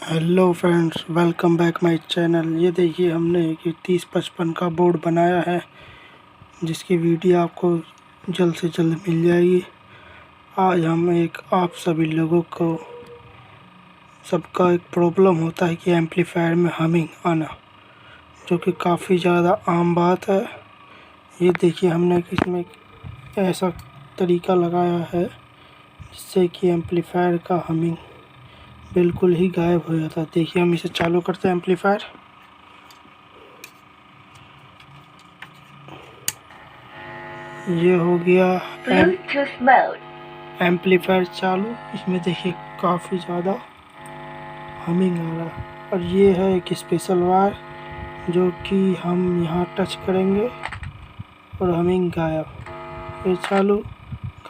Hello friends, welcome back my channel. ये देखिए हमने एक 3055 का बोर्ड बनाया है जिसकी वीडियो आपको जल्द से जल्द मिल जाएगी। आज हम आप सभी लोगों को सबका एक प्रॉब्लम होता है कि एम्पलीफायर में हमिंग आना, जो कि काफ़ी ज़्यादा आम बात है। ये देखिए हमने इसमें ऐसा तरीका लगाया है जिससे कि एम्पलीफायर का हमिंग बिल्कुल ही गायब हो जाता है। देखिए हम इसे चालू करते हैं एम्पलीफायर। ये हो गया एम्पलीफायर चालू। इसमें देखिए काफ़ी ज़्यादा हमिंग आ रहा है। और ये है एक स्पेशल वायर जो कि हम यहाँ टच करेंगे और हमिंग गायब। ये चालू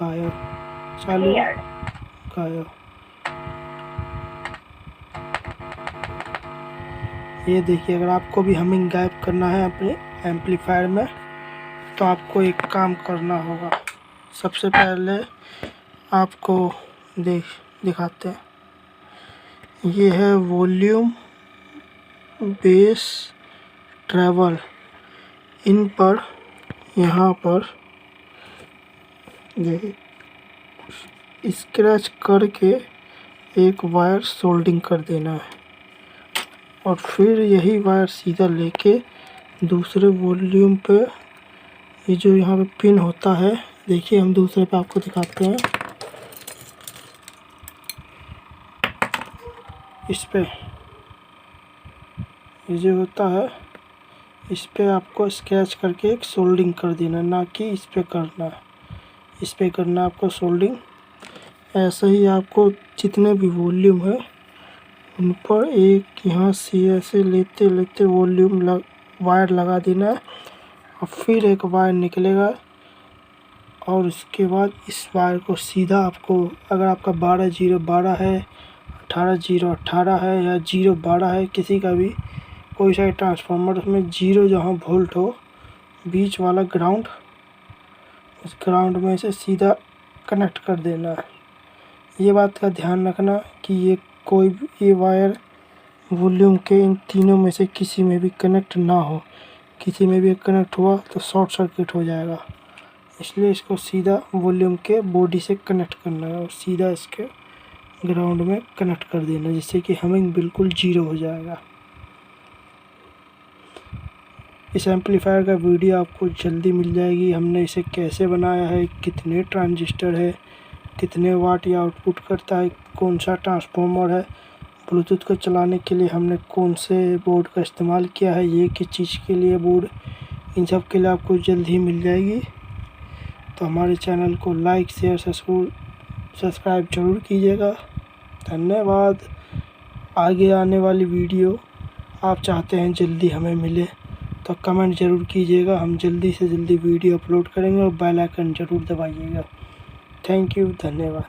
गायब, चालू गायब। ये देखिए, अगर आपको भी हमिंग गायब करना है अपने एम्पलीफायर में तो आपको एक काम करना होगा। सबसे पहले आपको दिखाते हैं। ये है वॉल्यूम, बेस, ट्रेवल। इन पर यहाँ पर स्क्रैच करके एक वायर सोल्डिंग कर देना है और फिर यही वायर सीधा लेके दूसरे वॉल्यूम पे, ये जो यहाँ पे पिन होता है, देखिए हम दूसरे पे आपको दिखाते हैं। इस पे ये जो होता है, इस पे आपको स्क्रैच करके एक सोल्डिंग कर देना, ना कि इस पे करना है। इस पे करना आपको सोल्डिंग। ऐसे ही आपको जितने भी वॉल्यूम है उन पर एक यहाँ से ऐसे लेते लेते वायर लगा देना है और फिर एक वायर निकलेगा और उसके बाद इस वायर को सीधा आपको, अगर आपका 12-0-12 है, 18-0-18 है या 0-12 है, किसी का भी कोई सा ट्रांसफार्मर, उसमें 0 जहाँ वोल्ट हो, बीच वाला ग्राउंड, उस ग्राउंड में से सीधा कनेक्ट कर देना है। ये बात का ध्यान रखना कि ये वायर वॉल्यूम के इन तीनों में से किसी में भी कनेक्ट ना हो। किसी में भी कनेक्ट हुआ तो शॉर्ट सर्किट हो जाएगा, इसलिए इसको सीधा वॉल्यूम के बॉडी से कनेक्ट करना है और सीधा इसके ग्राउंड में कनेक्ट कर देना, जिससे कि हमिंग बिल्कुल 0 हो जाएगा। इस एम्पलीफायर का वीडियो आपको जल्दी मिल जाएगी। हमने इसे कैसे बनाया है, कितने ट्रांजिस्टर है, कितने वाट या आउटपुट करता है, कौन सा ट्रांसफार्मर है, ब्लूटूथ को चलाने के लिए हमने कौन से बोर्ड का इस्तेमाल किया है, ये किस चीज़ के लिए बोर्ड, इन सब के लिए आपको जल्द ही मिल जाएगी। तो हमारे चैनल को लाइक, शेयर, सब्सक्राइब जरूर कीजिएगा। धन्यवाद। आगे आने वाली वीडियो आप चाहते हैं जल्दी हमें मिले तो कमेंट ज़रूर कीजिएगा। हम जल्दी से जल्दी वीडियो अपलोड करेंगे और बेल आइकन ज़रूर दबाइएगा। थैंक यू, धन्यवाद।